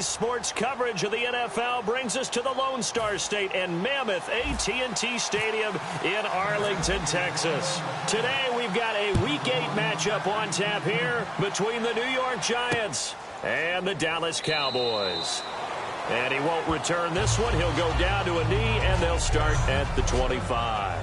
Today's sports coverage of the NFL brings us to the Lone Star State and Mammoth AT&T Stadium in Arlington, Texas. Today we've got a Week 8 matchup on tap here between the New York Giants and the Dallas Cowboys. And he won't return this one. He'll go down to a knee, and they'll start at the 25.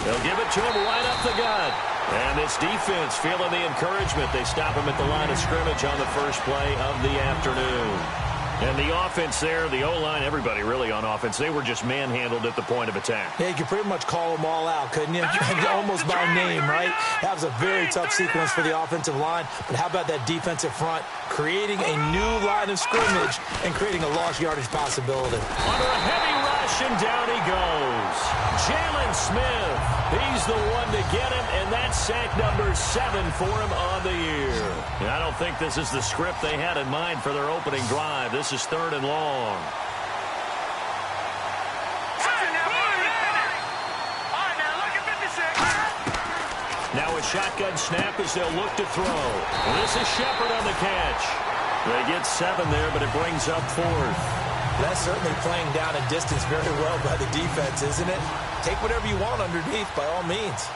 They'll give it to him right up the gut. And this defense feeling the encouragement. They stop him at the line of scrimmage on the first play of the afternoon. And the offense there, the O-line, everybody really on offense, they were just manhandled at the point of attack. Yeah, you could pretty much call them all out, couldn't you? Almost by name, right? That was a very tough sequence for the offensive line. But how about that defensive front creating a new line of scrimmage and creating a lost yardage possibility? Under a heavy rush, and down he goes. Jalen Smith, he's the one to get him, and that's sack number 7 for him on the year. And I don't think this is the script they had in mind for their opening drive. This is 3rd and long. Now a shotgun snap as they'll look to throw. This is Shepard on the catch. They get 7 there, but it brings up 4th. That's certainly playing down in distance very well by the defense, isn't it? Take whatever you want underneath, by all means.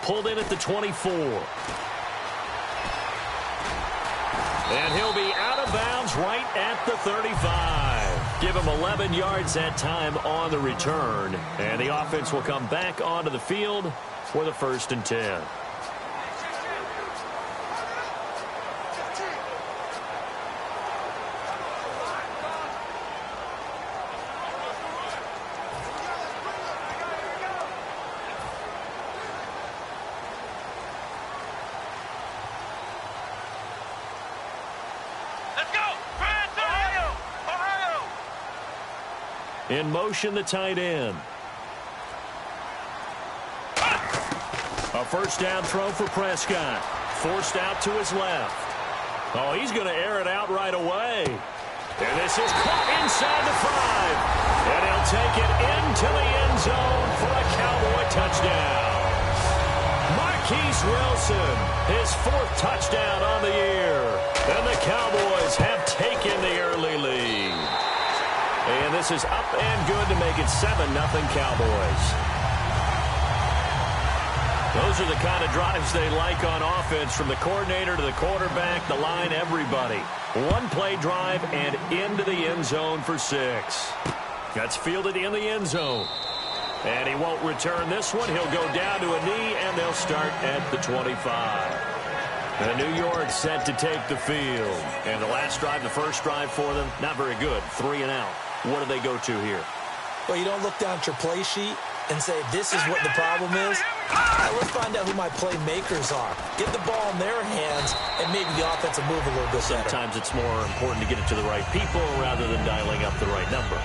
Pulled in at the 24. And he'll be out of bounds right at the 35. Give him 11 yards that time on the return. And the offense will come back onto the field for the 1st and 10. In motion, the tight end. A first down throw for Prescott. Forced out to his left. Oh, he's going to air it out right away. And this is caught inside the 5. And he'll take it into the end zone for a Cowboy touchdown. Marquise Wilson, his 4th touchdown on the year. And the Cowboys have taken the early lead. And this is up and good to make it 7-0 Cowboys. Those are the kind of drives they like on offense, from the coordinator to the quarterback, the line, everybody. One-play drive and into the end zone for 6. That's fielded in the end zone. And he won't return this one. He'll go down to a knee, and they'll start at the 25. And New York set to take the field. And the last drive, the first drive for them, not very good. 3 and out. What do they go to here? Well, you don't look down at your play sheet and say, this is what the problem is. Let's find out who my playmakers are. Get the ball in their hands, and maybe the offense will move a little bit better. Sometimes it's more important to get it to the right people rather than dialing up the right number.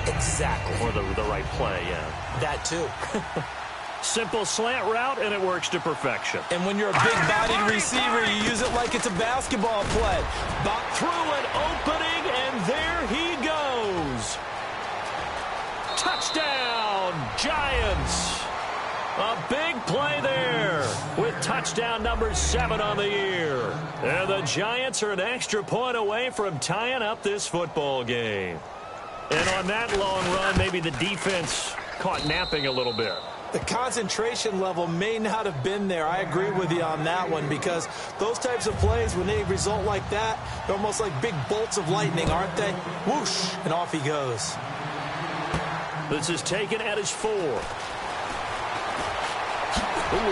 Exactly. Or the right play, yeah. That too. Simple slant route, and it works to perfection. And when you're a big-bodied receiver, you use it like it's a basketball play. Through an opening, and there he goes. Touchdown, Giants. A big play there with touchdown number 7 on the year. And the Giants are an extra point away from tying up this football game. And on that long run, maybe the defense caught napping a little bit. The concentration level may not have been there. I agree with you on that one, because those types of plays, when they result like that, they're almost like big bolts of lightning, aren't they? Whoosh, and off he goes. This is taken at his 4. Ooh,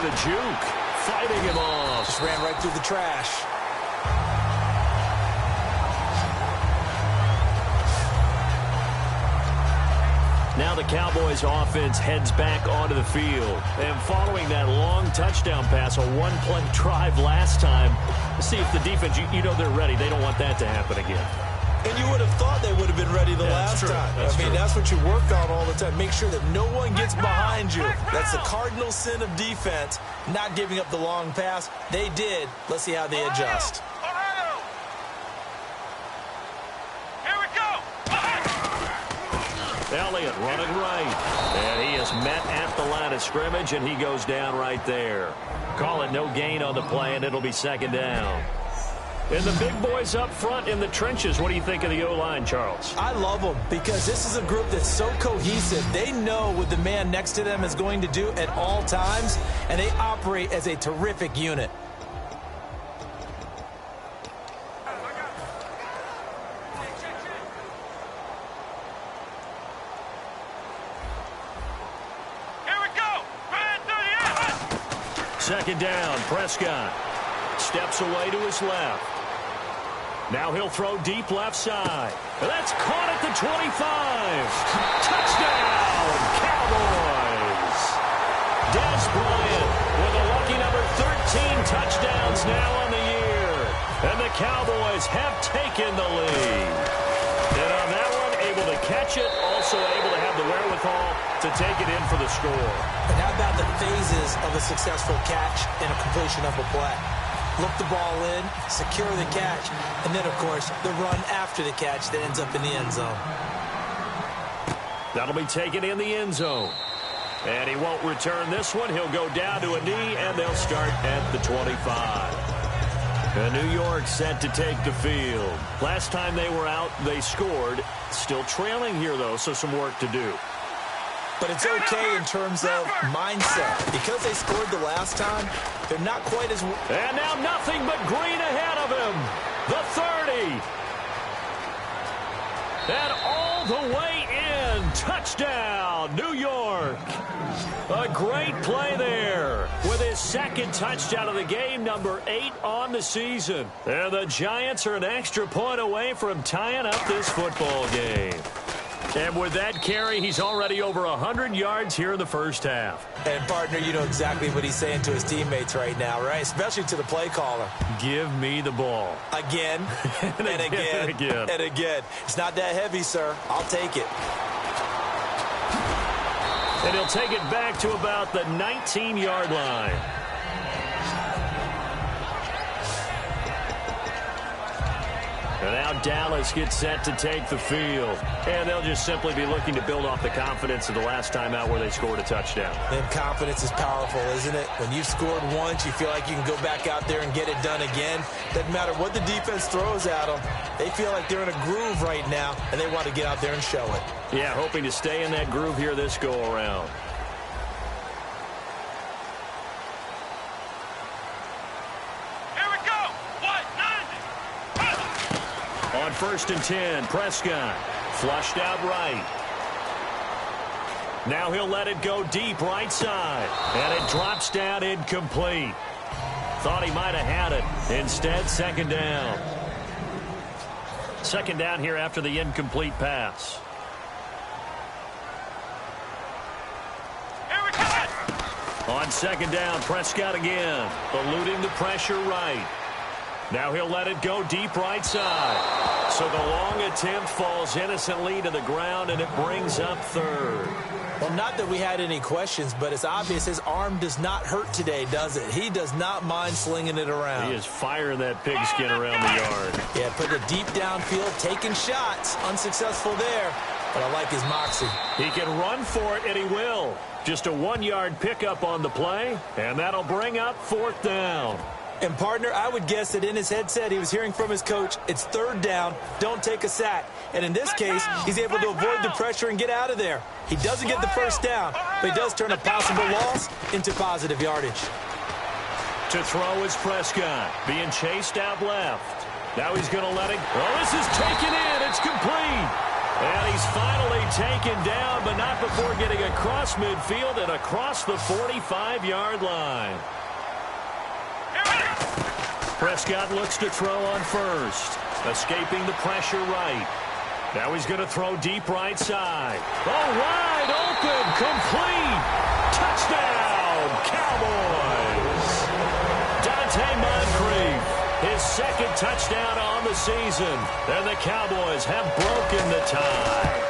the juke. Fighting him off. Just ran right through the trash. Now the Cowboys offense heads back onto the field. And following that long touchdown pass, a one-play drive last time, let's see if the defense, you know they're ready. They don't want that to happen again. And you would have thought they would have been ready the last time. I mean, that's what you work on all the time. Make sure that no one gets behind you. That's the cardinal sin of defense, not giving up the long pass. They did. Let's see how they adjust. Elliott running right. And he is met at the line of scrimmage, and he goes down right there. Call it no gain on the play, and it'll be second down. And the big boys up front in the trenches, what do you think of the O-line, Charles? I love them because this is a group that's so cohesive. They know what the man next to them is going to do at all times, and they operate as a terrific unit. Second down, Prescott steps away to his left. Now he'll throw deep left side. That's caught at the 25. Touchdown, Cowboys. Des Bryant with a lucky number 13 touchdowns now on the year. And the Cowboys have taken the lead. And on that one, able to catch it, also able to have the wherewithal to take it in for the score. And how about the phases of a successful catch and a completion of a play? Look the ball in, secure the catch, and then, of course, the run after the catch that ends up in the end zone. That'll be taken in the end zone. And he won't return this one. He'll go down to a knee, and they'll start at the 25. And New York set to take the field. Last time they were out, they scored. Still trailing here, though, so some work to do. But it's okay in terms of mindset. Because they scored the last time, they're not quite as... And now nothing but green ahead of him. The 30. And all the way in. Touchdown, New York. A great play there with his second touchdown of the game, number 8 on the season. And the Giants are an extra point away from tying up this football game. And with that carry, he's already over 100 yards here in the first half. And, partner, you know exactly what he's saying to his teammates right now, right? Especially to the play caller. Give me the ball. Again, and again, and again, and again. It's not that heavy, sir. I'll take it. And he'll take it back to about the 19-yard line. And now Dallas gets set to take the field. And they'll just simply be looking to build off the confidence of the last time out where they scored a touchdown. And confidence is powerful, isn't it? When you've scored once, you feel like you can go back out there and get it done again. Doesn't matter what the defense throws at them. They feel like they're in a groove right now, and they want to get out there and show it. Yeah, hoping to stay in that groove here this go-around. On 1st and 10, Prescott flushed out right. Now he'll let it go deep right side. And it drops down incomplete. Thought he might have had it. Instead, second down. Second down here after the incomplete pass. On second down, Prescott again. Eluding the pressure right. Now he'll let it go deep right side. So the long attempt falls innocently to the ground, and it brings up third. Well, not that we had any questions, but it's obvious his arm does not hurt today, does it? He does not mind slinging it around. He is firing that pigskin around the yard. Yeah, putting it deep downfield, taking shots. Unsuccessful there, but I like his moxie. He can run for it, and he will. Just a 1-yard pickup on the play, and that'll bring up 4th down. And, partner, I would guess that in his headset he was hearing from his coach, it's 3rd down, don't take a sack. And in this case, he's able to avoid the pressure and get out of there. He doesn't get the first down, but he does turn a possible loss into positive yardage. To throw is Prescott, being chased out left. Now he's going to let it. Oh, this is taken in. It's complete. And he's finally taken down, but not before getting across midfield and across the 45-yard line. Prescott looks to throw on first. Escaping the pressure right. Now he's going to throw deep right side. Oh, wow! open, complete. Touchdown, Cowboys. Dante Moncrief, his second touchdown on the season. And the Cowboys have broken the tie.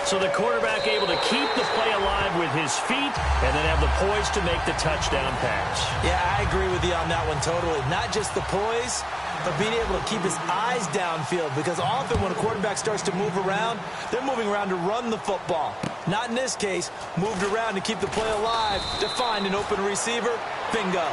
So the quarterback able to keep the play alive with his feet and then have the poise to make the touchdown pass. Yeah, I agree with you on that one totally. Not just the poise, but being able to keep his eyes downfield, because often when a quarterback starts to move around, they're moving around to run the football. Not in this case, moved around to keep the play alive, to find an open receiver. Bingo.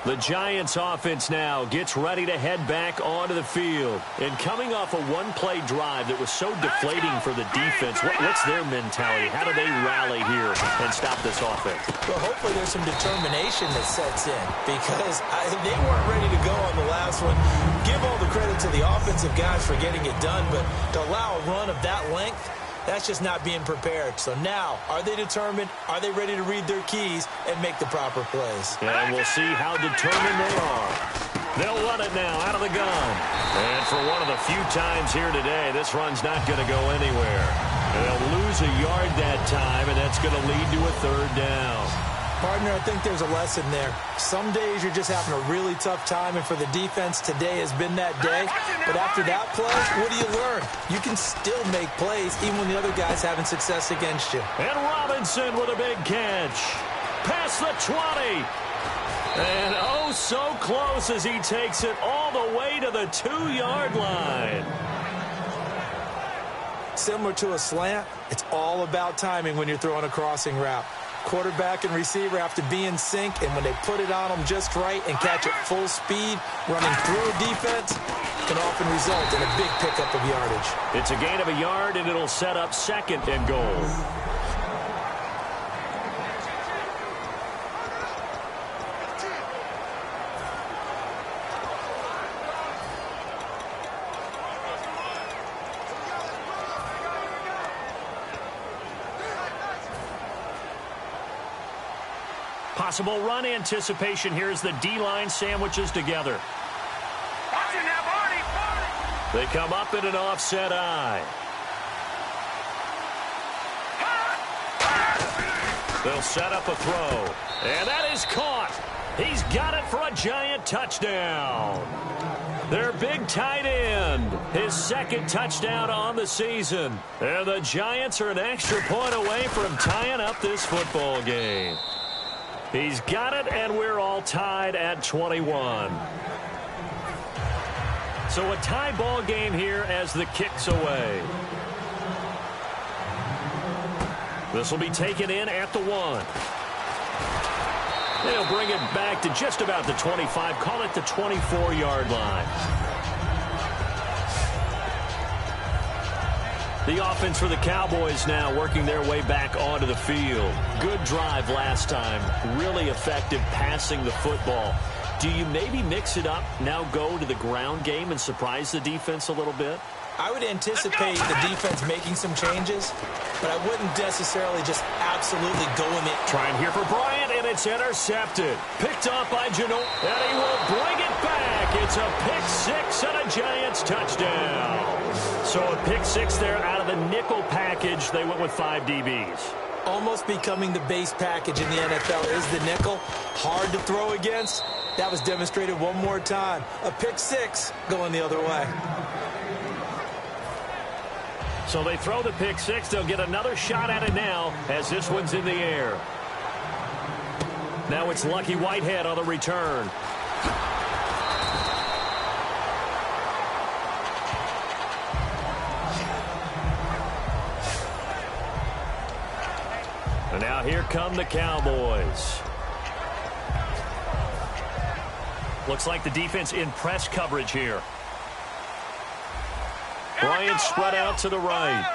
The Giants offense now gets ready to head back onto the field. And coming off a one-play drive that was so deflating for the defense, what's their mentality? How do they rally here and stop this offense? Well, hopefully there's some determination that sets in, because they weren't ready to go on the last one. Give all the credit to the offensive guys for getting it done, but to allow a run of that length, that's just not being prepared. So now, are they determined? Are they ready to read their keys and make the proper plays? And we'll see how determined they are. They'll run it now out of the gun. And for one of the few times here today, this run's not going to go anywhere. And they'll lose a yard that time, and that's going to lead to a third down. Partner, I think there's a lesson there. Some days you're just having a really tough time, and for the defense, today has been that day. But after that play, what do you learn? You can still make plays even when the other guy's having success against you. And Robinson with a big catch. Past the 20. And oh, so close as he takes it all the way to the 2-yard line. Similar to a slant, it's all about timing when you're throwing a crossing route. Quarterback and receiver have to be in sync, and when they put it on them just right and catch it full speed, running through a defense can often result in a big pickup of yardage. It's a gain of a yard, and it'll set up second and goal. Possible run anticipation here as the D-line sandwiches together. They come up in an offset eye. They'll set up a throw. And that is caught. He's got it for a Giant touchdown. Their big tight end, his second touchdown on the season. And the Giants are an extra point away from tying up this football game. He's got it, and we're all tied at 21. So a tie ball game here as the kick's away. This will be taken in at the 1. They'll bring it back to just about the 25, call it the 24-yard line. The offense for the Cowboys now working their way back onto the field. Good drive last time. Really effective passing the football. Do you maybe mix it up, now go to the ground game and surprise the defense a little bit? I would anticipate the defense making some changes, but I wouldn't necessarily just absolutely go in it. Trying here for Bryant, and it's intercepted. Picked off by Janot, and he will bring it back. It's a pick six and a Giants touchdown. So a pick six there out of the nickel package. They went with 5 DBs. Almost becoming the base package in the NFL is the nickel. Hard to throw against. That was demonstrated one more time. A pick six going the other way. So they throw the pick six. They'll get another shot at it now as this one's in the air. Now it's Lucky Whitehead on the return. And now here come the Cowboys. Looks like the defense in press coverage here. Bryant spread out to the right.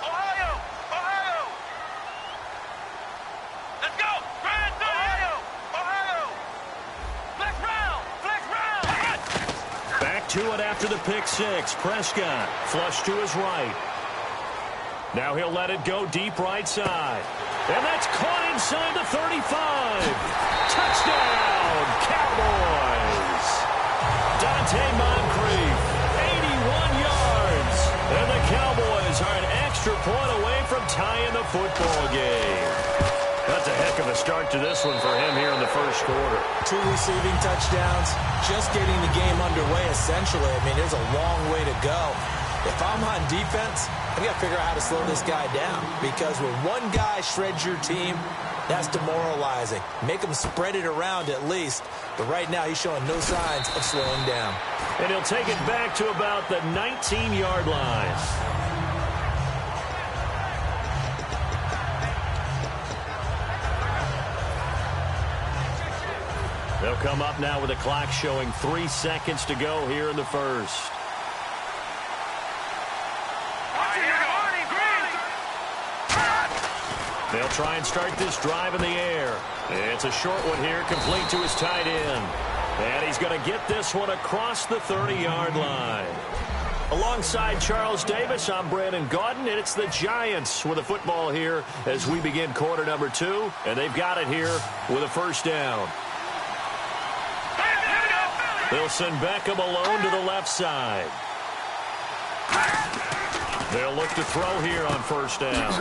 Ohio! Let's go! Ohio! Flex round! Back to it after the pick six. Prescott flush to his right. Now he'll let it go deep right side. And that's caught inside the 35. Touchdown, Cowboys. Dante Moncrief, 81 yards. And the Cowboys are an extra point away from tying the football game. That's a heck of a start to this one for him here in the first quarter. 2 receiving touchdowns, just getting the game underway essentially. I mean, there's a long way to go. If I'm on defense, I've got to figure out how to slow this guy down, because when one guy shreds your team, that's demoralizing. Make him spread it around at least. But right now, he's showing no signs of slowing down. And he'll take it back to about the 19-yard line. They'll come up now with the clock showing 3 seconds to go here in the first. They'll try and start this drive in the air. It's a short one here, complete to his tight end. And he's going to get this one across the 30-yard line. Alongside Charles Davis, I'm Brandon Gaudin, and it's the Giants with a football here as we begin quarter number 2. And they've got it here with a first down. They'll send Beckham alone to the left side. They'll look to throw here on first down.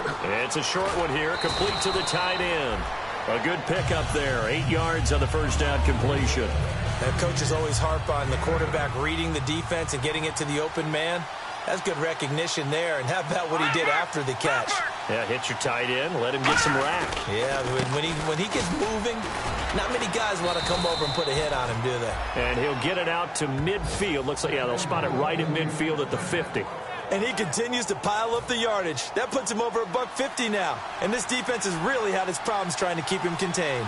It's a short one here, complete to the tight end. A good pickup there, 8 yards on the first down completion. That coaches always harp on the quarterback reading the defense and getting it to the open man. That's good recognition there. And how about what he did after the catch? Yeah, hit your tight end, let him get some rack. Yeah, when he gets moving, not many guys want to come over and put a hit on him, do they? And he'll get it out to midfield. Looks like, yeah, they'll spot it right at midfield at the 50. And he continues to pile up the yardage. That puts him over $150 now. And this defense has really had its problems trying to keep him contained.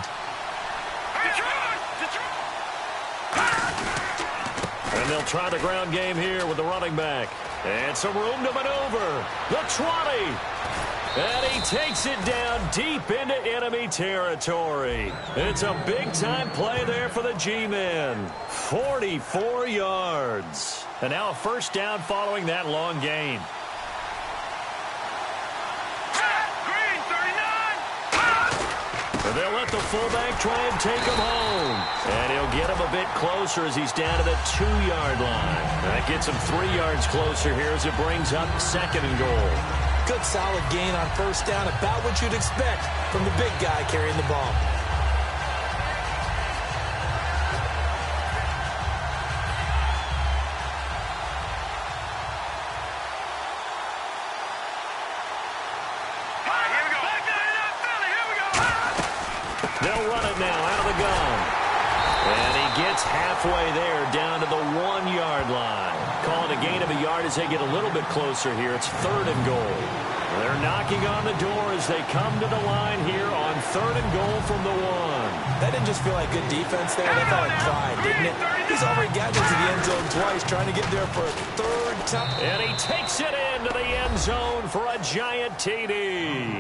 And they'll try the ground game here with the running back. And some room to maneuver. The 20. And he takes it down deep into enemy territory. It's a big-time play there for the G-men. 44 yards. And now a first down following that long gain. Green, 39. And they'll let the fullback try and take him home. And he'll get him a bit closer as he's down to the 2-yard line. That gets him 3 yards closer here as it brings up second and goal. Good solid gain on first down, about what you'd expect from the big guy carrying the ball. They'll run it now out of the gun. And he gets halfway there down to the 1-yard line. Calling a gain of a yard as they get a little bit closer here. It's third and goal. They're knocking on the door as they come to the line here on third and goal from the 1. That didn't just feel like good defense there. That felt like pride, didn't it? He's already gotten into the end zone twice, trying to get there for a third time. And he takes it into the end zone for a giant TD.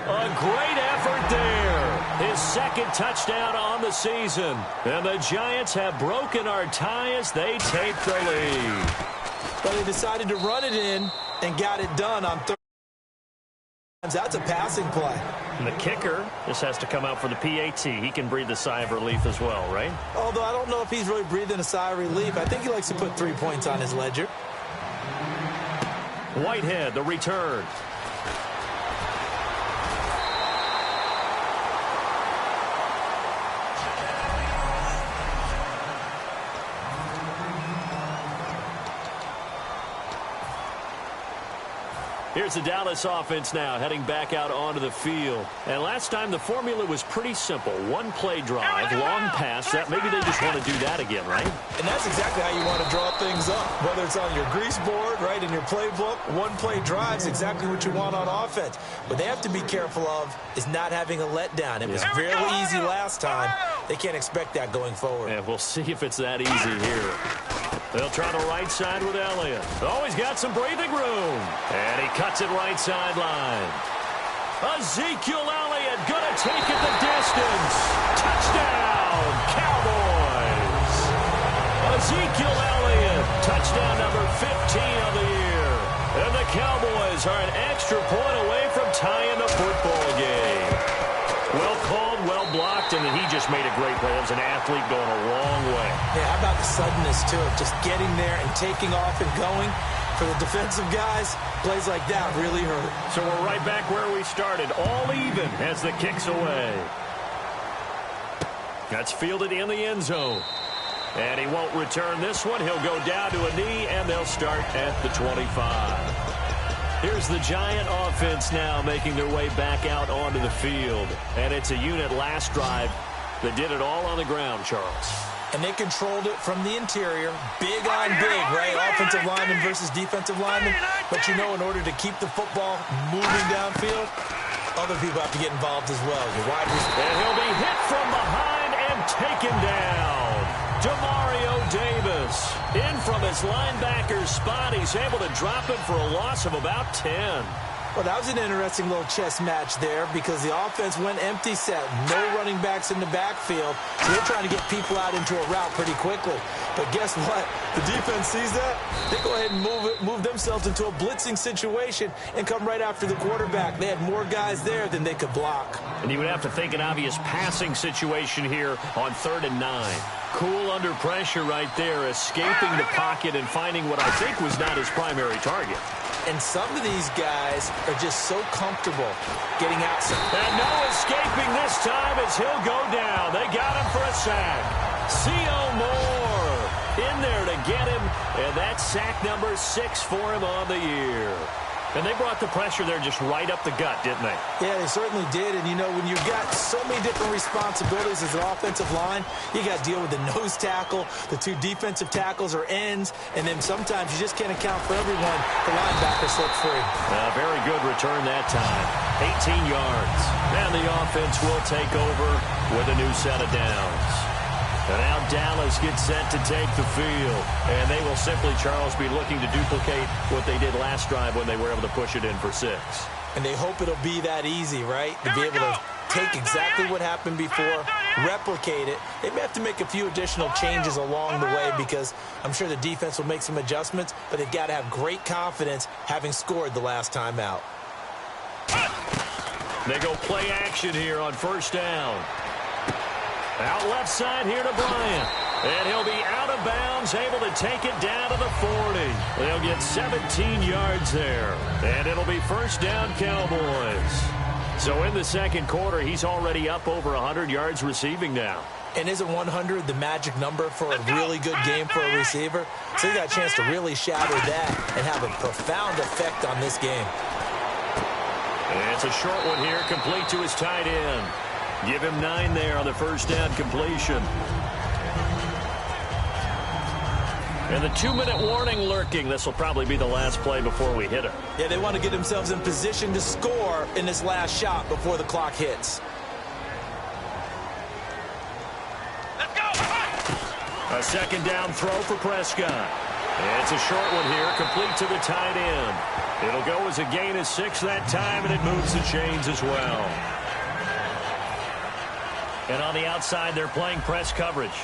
A great effort there. His second touchdown on the season. And the Giants have broken our tie as they take the lead. But they decided to run it in and got it done on third. That's a passing play. And the kicker just has to come out for the PAT. He can breathe a sigh of relief as well, right? Although I don't know if he's really breathing a sigh of relief. I think he likes to put 3 points on his ledger. Whitehead, the return. Here's the Dallas offense now, heading back out onto the field. And last time, the formula was pretty simple. One-play drive, long pass. That maybe they just want to do that again, right? And that's exactly how you want to draw things up. Whether it's on your grease board, right, in your playbook, one-play drive is exactly what you want on offense. What they have to be careful of is not having a letdown. It was very easy last time. They can't expect that going forward. Yeah, we'll see if it's that easy here. They'll try the right side with Elliott. Oh, he's got some breathing room. And he cuts it right sideline. Ezekiel Elliott going to take it the distance. Touchdown, Cowboys. Ezekiel Elliott, touchdown number 15 of the year. And the Cowboys are an extra point away from tying the football game. Well called, well blocked, and then he just made a great play. That was an athlete going a long way. Yeah, how about the suddenness to it? Just getting there and taking off and going. For the defensive guys, plays like that really hurt. So we're right back where we started, all even as the kick's away. That's fielded in the end zone. And he won't return this one. He'll go down to a knee, and they'll start at the 25. Here's the Giant offense now making their way back out onto the field. And it's a unit last drive that did it all on the ground, Charles. And they controlled it from the interior. Big on big, right? Offensive lineman versus defensive lineman. But you know, in order to keep the football moving downfield, other people have to get involved as well. Your wide receiver. And he'll be hit from behind and taken down. Demario Davis in from his linebacker spot. He's able to drop it for a loss of about 10. Well, that was an interesting little chess match there because the offense went empty set. No running backs in the backfield. So they're trying to get people out into a route pretty quickly. But guess what? The defense sees that. They go ahead and move themselves into a blitzing situation and come right after the quarterback. They had more guys there than they could block. And you would have to think an obvious passing situation here on 3rd and 9. Cool under pressure right there, escaping the pocket and finding what I think was not his primary target. And some of these guys are just so comfortable getting outside. And no escaping this time as he'll go down. They got him for a sack. C.O. Moore in there to get him. And that's sack number 6 for him on the year. And they brought the pressure there just right up the gut, didn't they? Yeah, they certainly did. And, you know, when you've got so many different responsibilities as an offensive line, you got to deal with the nose tackle, the 2 defensive tackles or ends, and then sometimes you just can't account for everyone. The linebacker slips free. Very good return that time. 18 yards. And the offense will take over with a new set of downs. And now Dallas gets set to take the field. And they will simply, Charles, be looking to duplicate what they did last drive when they were able to push it in for 6. And they hope it'll be that easy, right? To be able to take exactly what happened before, replicate it. They may have to make a few additional changes along the way because I'm sure the defense will make some adjustments, but they've got to have great confidence having scored the last time out. They go play action here on 1st down. Out left side here to Bryant. And he'll be out of bounds, able to take it down to the 40. They'll get 17 yards there. And it'll be 1st down Cowboys. So in the 2nd quarter, he's already up over 100 yards receiving now. And isn't 100 the magic number for a really good game for a receiver? So he got a chance to really shatter that and have a profound effect on this game. And it's a short one here, complete to his tight end. Give him 9 there on the 1st down completion. And the 2-minute warning lurking. This will probably be the last play before we hit it. Yeah, they want to get themselves in position to score in this last shot before the clock hits. Let's go. A 2nd down throw for Prescott. And it's a short one here, complete to the tight end. It'll go as a gain of 6 that time, and it moves the chains as well. And on the outside, they're playing press coverage.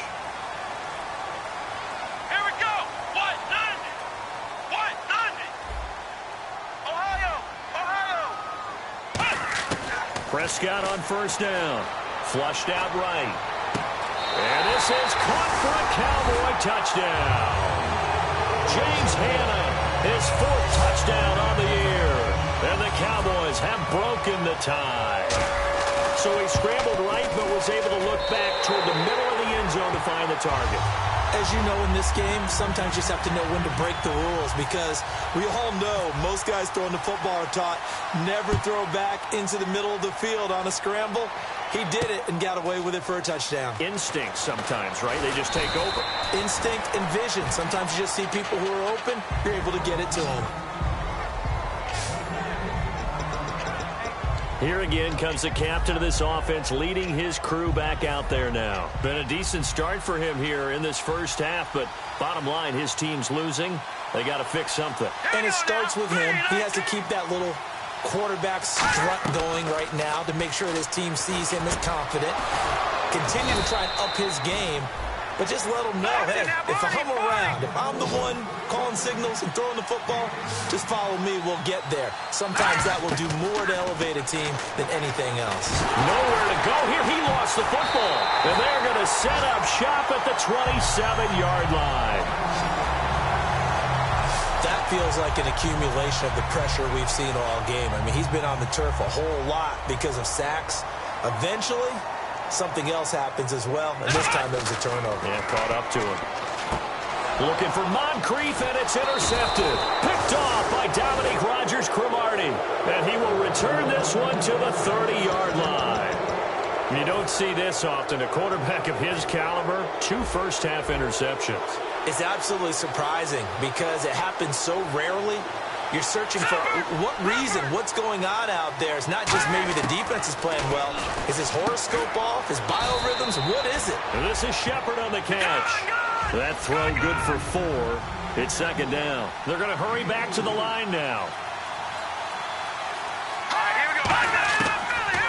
Here we go. What? None. What? None. Ohio. Prescott on 1st down. Flushed out right. And this is caught for a Cowboy touchdown. James Hanna, his 4th touchdown on the year. And the Cowboys have broken the tie. So he scrambled right, but was able to look back toward the middle of the end zone to find the target. As you know, in this game, sometimes you just have to know when to break the rules because we all know most guys throwing the football are taught never throw back into the middle of the field on a scramble. He did it and got away with it for a touchdown. Instinct sometimes, right? They just take over. Instinct and vision. Sometimes you just see people who are open, you're able to get it to them. Here again comes the captain of this offense, leading his crew back out there now. Been a decent start for him here in this 1st half, but bottom line, his team's losing. They got to fix something. And it starts with him. He has to keep that little quarterback strut going right now to make sure his team sees him as confident. Continue to try and up his game. but just let them know, hey, if I'm around, if I'm the one calling signals and throwing the football, just follow me, we'll get there. Sometimes that will do more to elevate a team than anything else. Nowhere to go here. He lost the football. And they're going to set up shop at the 27-yard line. That feels like an accumulation of the pressure we've seen all game. I mean, he's been on the turf a whole lot because of sacks. Eventually, something else happens as well, and this time it was a turnover. Yeah, caught up to him. Looking for Moncrief, and it's intercepted. Picked off by Dominique Rodgers-Cromartie. And he will return this one to the 30-yard line. You don't see this often. A quarterback of his caliber, 2 first-half interceptions. It's absolutely surprising because it happens so rarely. You're searching for what reason, what's going on out there. It's not just maybe the defense is playing well. Is his horoscope off? His biorhythms? What is it? And this is Shepard on the catch. That throw good for 4. It's second down. They're going to hurry back to the line now.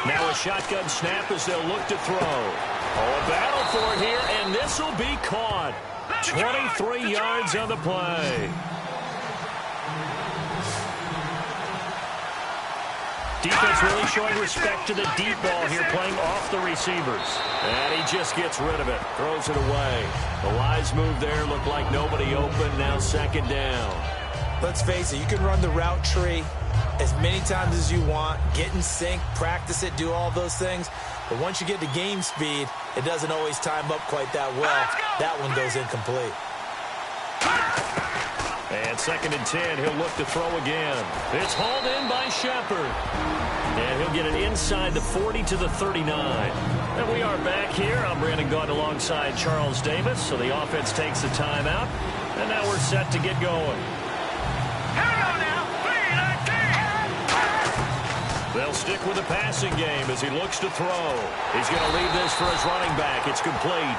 Now a shotgun snap as they'll look to throw. Oh, a battle for it here, and this will be caught. 23 yards on the play. Defense really showing respect to the deep ball here, playing off the receivers. And he just gets rid of it, throws it away. The wise move there, looked like nobody open, now second down. Let's face it, you can run the route tree as many times as you want, get in sync, practice it, do all those things. But once you get to game speed, it doesn't always time up quite that well. That one goes incomplete. And second and 10, he'll look to throw again. It's hauled in by Shepard. And he'll get it inside the 40 to the 39. And we are back here. I'm Brandon Gaudin alongside Charles Davis. So the offense takes the timeout. And now we're set to get going. They'll stick with the passing game as he looks to throw. He's going to leave this for his running back. It's complete.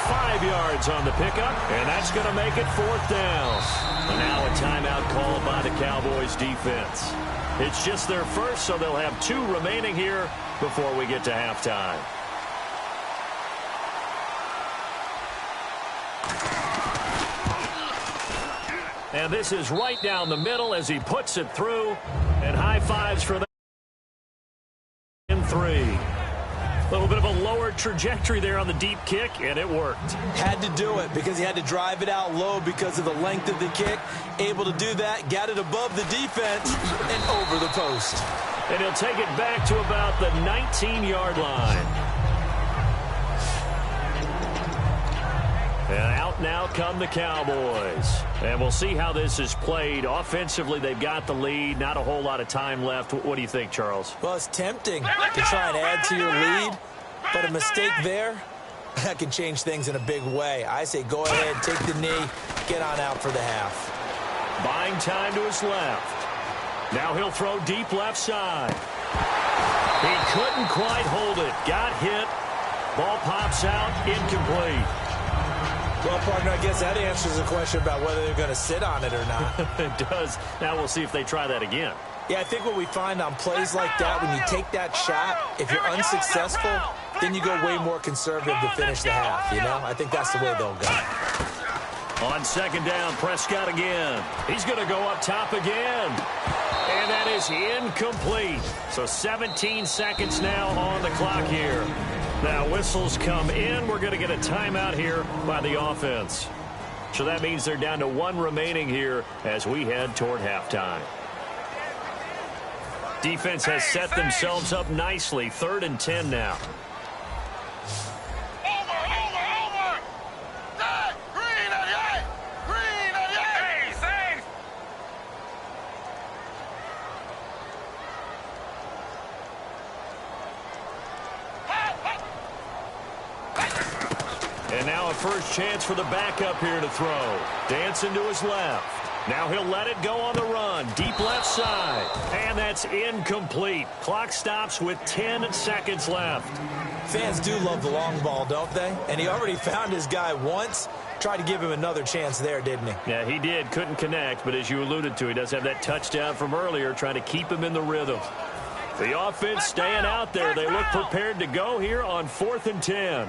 5 yards on the pickup, and that's going to make it 4th down. And now a timeout called by the Cowboys defense. It's just their first, so they'll have 2 remaining here before we get to halftime. And this is right down the middle as he puts it through, and high fives for that. 3. A little bit of a lower trajectory there on the deep kick, and it worked. Had to do it because he had to drive it out low because of the length of the kick. Able to do that, got it above the defense and over the post. And he'll take it back to about the 19-yard line. And out now come the Cowboys. And we'll see how this is played. Offensively, they've got the lead. Not a whole lot of time left. What do you think, Charles? Well, it's tempting to try and add to your lead, but a mistake there, that can change things in a big way. I say go ahead, take the knee, get on out for the half. Buying time to his left. Now he'll throw deep left side. He couldn't quite hold it. Got hit. Ball pops out, incomplete. Well, partner, I guess that answers the question about whether they're going to sit on it or not. It does. Now we'll see if they try that again. Yeah, I think what we find on plays like that, when you take that shot, if you're unsuccessful, then you go way more conservative to finish the half, you know? I think that's the way they'll go. On second down, Prescott again. He's going to go up top again. And that is incomplete. So 17 seconds now on the clock here. Now whistles come in. We're going to get a timeout here by the offense. So that means they're down to 1 remaining here as we head toward halftime. Defense has set themselves up nicely. 3rd and 10 now. And now a first chance for the backup here to throw. Dancing to his left. Now he'll let it go on the run. Deep left side. And that's incomplete. Clock stops with 10 seconds left. Fans do love the long ball, don't they? And he already found his guy once. Tried to give him another chance there, didn't he? Yeah, he did. Couldn't connect, but as you alluded to, he does have that touchdown from earlier, trying to keep him in the rhythm. The offense staying out there. They look prepared to go here on 4th and 10.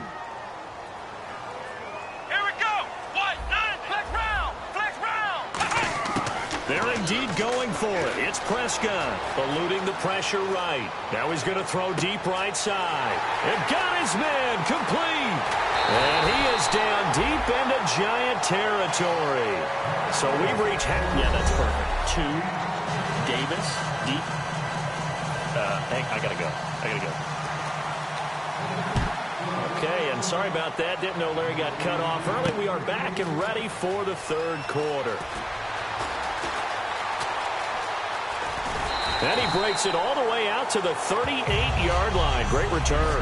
indeed going for it. It's Prescott eluding the pressure right. Now he's going to throw deep right side. And got his man complete. And he is down deep into Giant territory. So we've reached half. Yeah, that's perfect. 2. Davis, deep. Hank, I got to go. Okay, and sorry about that. Didn't know Larry got cut off early. We are back and ready for the third quarter. And he breaks it all the way out to the 38-yard line. Great return.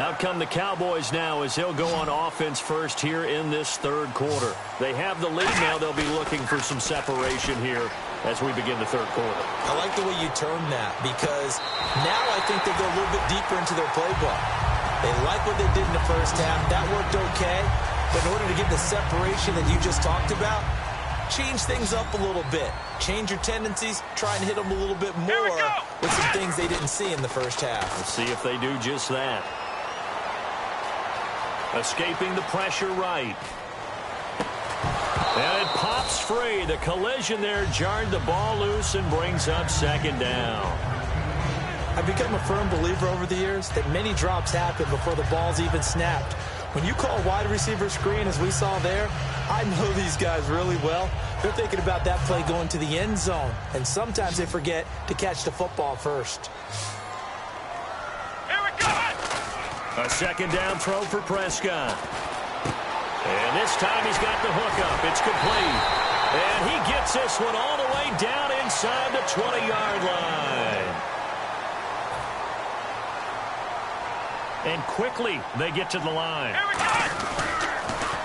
Out come the Cowboys now as he'll go on offense first here in this third quarter. They have the lead now. They'll be looking for some separation here as we begin the third quarter. I like the way you term that because now I think they go a little bit deeper into their playbook. They like what they did in the first half. That worked okay. But in order to get the separation that you just talked about, change things up a little bit. Change your tendencies. Try and hit them a little bit more with some things they didn't see in the first half. We'll see if they do just that. Escaping the pressure right. And it pops free. The collision there jarred the ball loose and brings up second down. I've become a firm believer over the years that many drops happen before the ball's even snapped. When you call wide receiver screen, as we saw there, I know these guys really well. They're thinking about that play going to the end zone, and sometimes they forget to catch the football first. Here we go! A second down throw for Prescott. And this time he's got the hook up. It's complete. And he gets this one all the way down inside the 20-yard line. And quickly they get to the line. Here we go!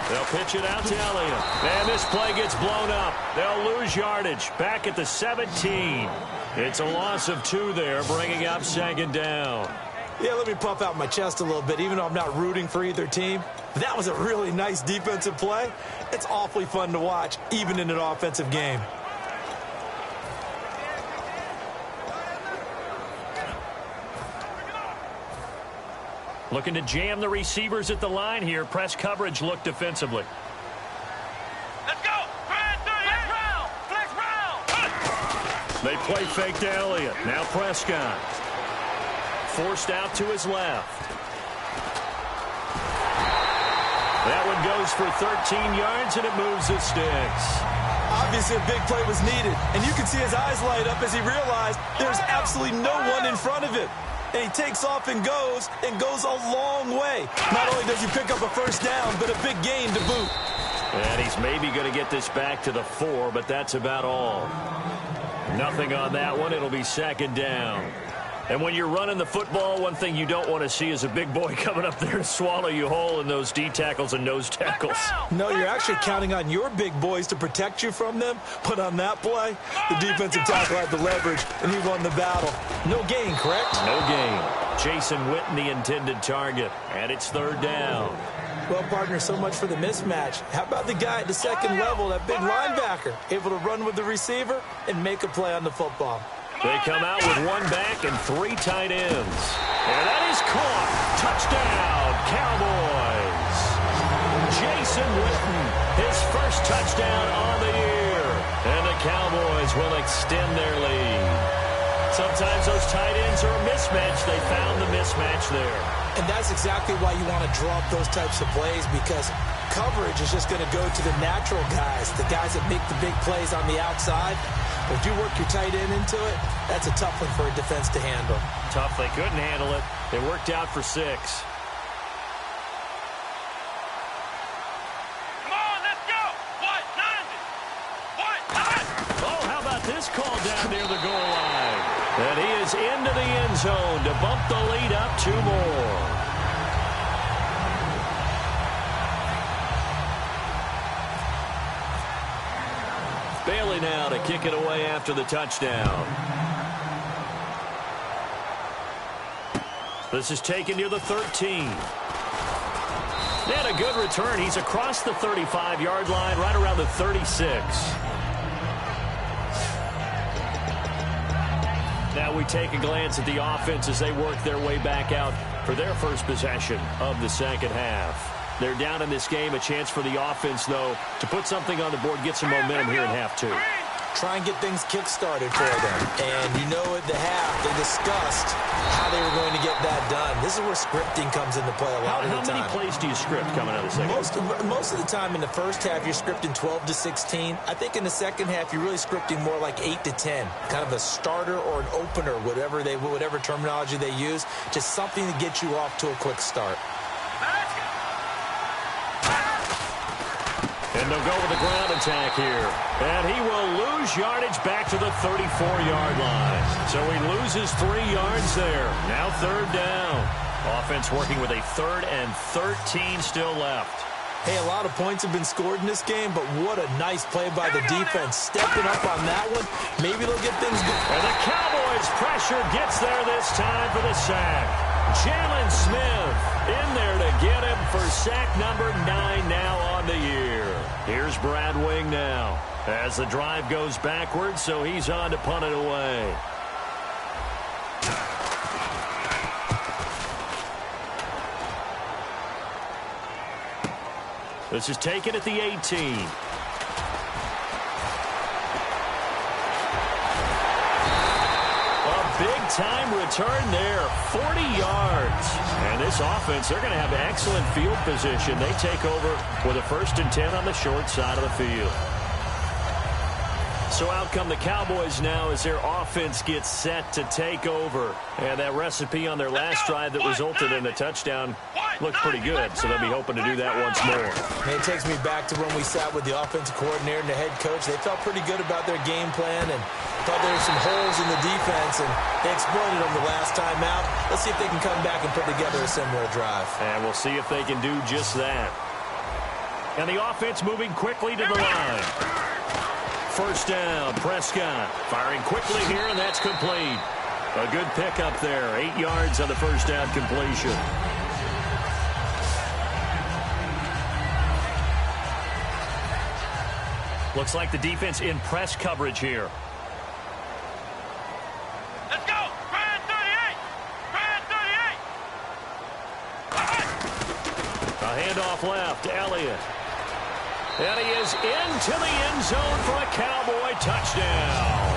They'll pitch it out to Elliott. And this play gets blown up. They'll lose yardage back at the 17. It's a loss of 2 there, bringing up second down. Yeah, let me puff out my chest a little bit, even though I'm not rooting for either team. That was a really nice defensive play. It's awfully fun to watch, even in an offensive game. Looking to jam the receivers at the line here. Press coverage look defensively. Let's go! Flex round! They play fake to Elliott. Now Prescott. Forced out to his left. That one goes for 13 yards, and it moves the sticks. Obviously, a big play was needed, and you can see his eyes light up as he realized there's absolutely no one in front of him. And he takes off and goes a long way. Not only does he pick up a first down, but a big gain to boot. And he's maybe going to get this back to the 4, but that's about all. Nothing on that one. It'll be second down. And when you're running the football, one thing you don't want to see is a big boy coming up there and swallow you whole in those D tackles and nose tackles. No, you're actually counting on your big boys to protect you from them. But on that play, the defensive tackle had the leverage, and he won the battle. No gain, correct? No gain. Jason Witten, the intended target. And it's third down. Well, partner, so much for the mismatch. How about the guy at the second level, that big linebacker, able to run with the receiver and make a play on the football? They come out with 1 back and 3 tight ends. And that is caught. Touchdown, Cowboys. Jason Witten, his first touchdown on the year. And the Cowboys will extend their lead. Sometimes those tight ends are a mismatch. They found the mismatch there. And that's exactly why you want to draw up those types of plays, because coverage is just going to go to the natural guys, the guys that make the big plays on the outside. If you work your tight end into it, that's a tough one for a defense to handle. Tough. They couldn't handle it. It worked out for 6. Come on, let's go! What? 90! Oh, how about this call down near the goal line? And he is into the end zone to bump the lead up 2 more. Bailey now to kick it away after the touchdown. This is taken near the 13. And a good return. He's across the 35-yard line, right around the 36. Now we take a glance at the offense as they work their way back out for their first possession of the second half. They're down in this game. A chance for the offense, though, to put something on the board, get some momentum here in half two. Try and get things kick-started for them. And you know at the half, they discussed how they were going to get that done. This is where scripting comes into play a lot of the time. How many plays do you script coming out of the second? Most of the time in the first half, you're scripting 12 to 16. I think in the second half, you're really scripting more like 8 to 10. Kind of a starter or an opener, whatever terminology they use. Just something to get you off to a quick start. And they'll go with the ground attack here. And he will lose yardage back to the 34-yard line. So he loses 3 yards there. Now third down. Offense working with a 3rd and 13 still left. Hey, a lot of points have been scored in this game, but what a nice play by the defense. Stepping up on that one, maybe they'll get things going. And the Cowboys' pressure gets there this time for the sack. Jalen Smith in there to get him for sack number 9 now on the year. Here's Brad Wing now as the drive goes backwards, so he's on to punt it away. This is taken at the 18. Big-time return there, 40 yards. And this offense, they're going to have excellent field position. They take over with a 1st and 10 on the short side of the field. So out come the Cowboys now as their offense gets set to take over. And that recipe on their last drive that resulted in a touchdown looked pretty good, so they'll be hoping to do that once more. It takes me back to when we sat with the offensive coordinator and the head coach. They felt pretty good about their game plan and thought there were some holes in the defense, and they exploited them the last time out. Let's see if they can come back and put together a similar drive. And we'll see if they can do just that. And the offense moving quickly to the line. First down, Prescott firing quickly here, and that's complete. A good pickup there, 8 yards on the first down completion. Looks like the defense in press coverage here. Let's go! Brand 38! Brand 38! A handoff left, Elliott. And he is into the end zone for a Cowboy touchdown.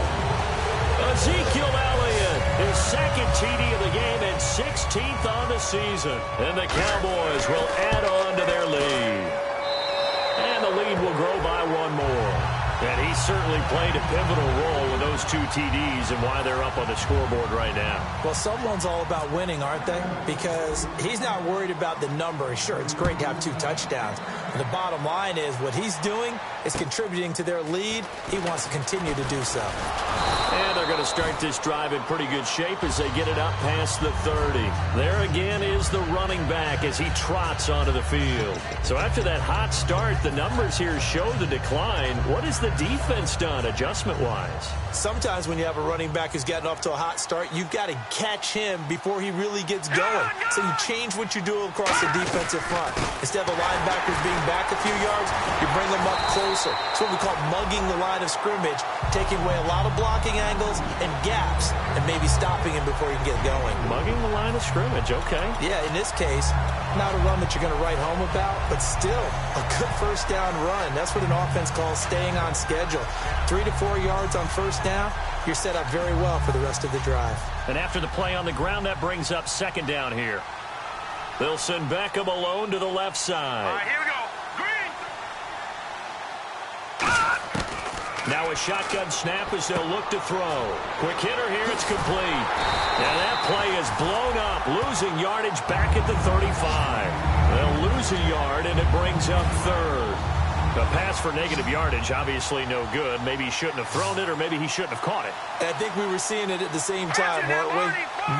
Ezekiel Elliott, his 2nd TD of the game and 16th on the season. And the Cowboys will add on to their lead. And the lead will grow by 1 more. And he certainly played a pivotal role with those 2 TDs and why they're up on the scoreboard right now. Well, someone's all about winning, aren't they? Because he's not worried about the number. Sure, it's great to have 2 touchdowns. But the bottom line is what he's doing is contributing to their lead. He wants to continue to do so. And they're going to start this drive in pretty good shape as they get it up past the 30. There again is the running back as he trots onto the field. So after that hot start, the numbers here show the decline. What has the defense done adjustment-wise? Sometimes when you have a running back who's gotten off to a hot start, you've got to catch him before he really gets going. So you change what you do across the defensive front. Instead of the linebackers being back a few yards, you bring them up closer. It's what we call mugging the line of scrimmage, taking away a lot of blocking angles and gaps and maybe stopping him before he can get going. Mugging the line of scrimmage, okay. Yeah, in this case, not a run that you're going to write home about, but still a good first down run. That's what an offense calls staying on schedule. 3 to 4 yards on first down, you're set up very well for the rest of the drive. And after the play on the ground, that brings up 2nd down here. They'll send Beckham alone to the left side. All right, here we go. Green! Now a shotgun snap as they'll look to throw. Quick hitter here, it's complete. And that play is blown up, losing yardage back at the 35. They'll lose a yard, and it brings up 3rd. A pass for negative yardage, obviously no good. Maybe he shouldn't have thrown it, or maybe he shouldn't have caught it. I think we were seeing it at the same time, weren't we?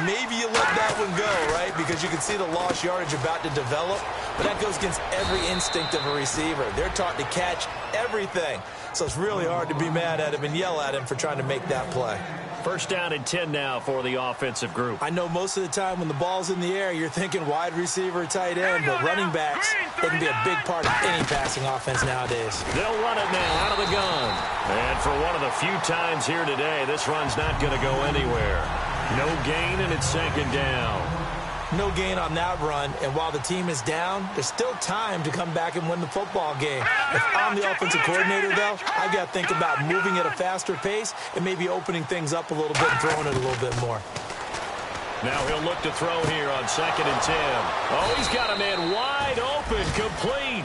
Maybe you let that one go, right? Because you can see the lost yardage about to develop. But that goes against every instinct of a receiver. They're taught to catch everything. So it's really hard to be mad at him and yell at him for trying to make that play. First down and 10 now for the offensive group. I know most of the time when the ball's in the air, you're thinking wide receiver, tight end, but running backs, they can be a big part of any passing offense nowadays. They'll run it now out of the gun. And for one of the few times here today, this run's not going to go anywhere. No gain, and it's 2nd down. No gain on that run, and while the team is down, there's still time to come back and win the football game. If I'm the offensive coordinator, though, I've got to think about moving at a faster pace and maybe opening things up a little bit and throwing it a little bit more. Now he'll look to throw here on 2nd and 10. Oh, he's got a man wide open, complete.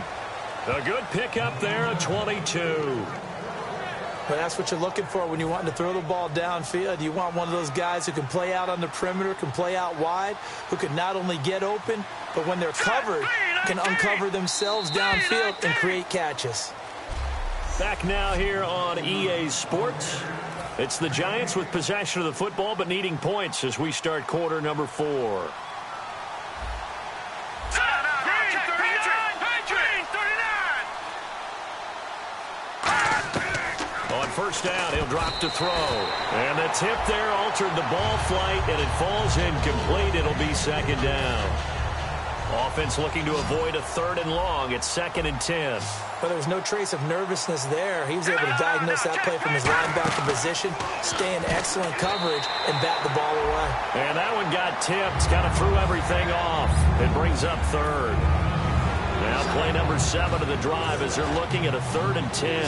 A good pickup there at 22. But that's what you're looking for when you're wanting to throw the ball downfield. You want one of those guys who can play out on the perimeter, can play out wide, who can not only get open, but when they're covered, can uncover themselves downfield and create catches. Back now here on EA Sports. It's the Giants with possession of the football, but needing points as we start quarter number 4. On first down, he'll drop to throw. And the tip there altered the ball flight, and it falls incomplete. It'll be 2nd down. Offense looking to avoid a 3rd and long. It's 2nd and 10. But there was no trace of nervousness there. He was able to diagnose that play from his linebacker position, stay in excellent coverage, and bat the ball away. And that one got tipped, kind of threw everything off. It brings up 3rd. Now play number 7 of the drive as they're looking at a 3rd and 10.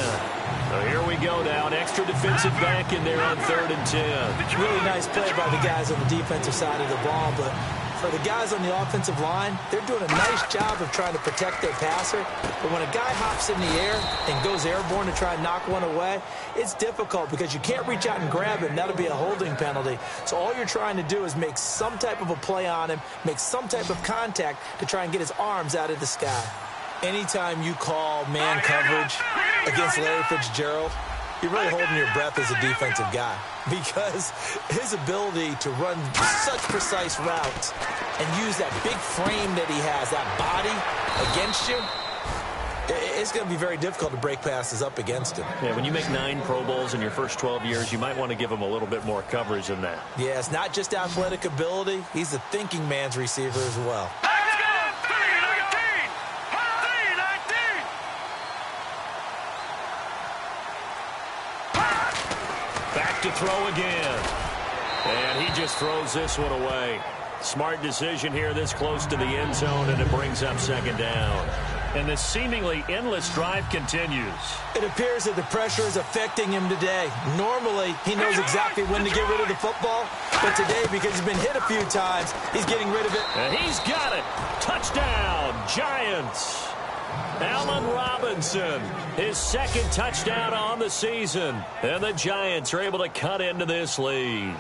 So here we go now, an extra defensive back in there on 3rd and 10. Really nice play by the guys on the defensive side of the ball, but for the guys on the offensive line, they're doing a nice job of trying to protect their passer. But when a guy hops in the air and goes airborne to try and knock one away, it's difficult because you can't reach out and grab him. That'll be a holding penalty. So all you're trying to do is make some type of a play on him, make some type of contact to try and get his arms out of the sky. Anytime you call man coverage against Larry Fitzgerald, you're really holding your breath as a defensive guy because his ability to run such precise routes and use that big frame that he has, that body against you, it's going to be very difficult to break passes up against him. Yeah, when you make 9 Pro Bowls in your first 12 years, you might want to give him a little bit more coverage than that. Yeah, it's not just athletic ability. He's a thinking man's receiver as well. To throw again. And he just throws this one away. Smart decision here this close to the end zone, and it brings up 2nd down. And this seemingly endless drive continues. It appears that the pressure is affecting him today. Normally, he knows exactly when to get rid of the football, but today, because he's been hit a few times, he's getting rid of it. And he's got it. Touchdown, Giants. Allen Robinson, his 2nd touchdown on the season. And the Giants are able to cut into this lead.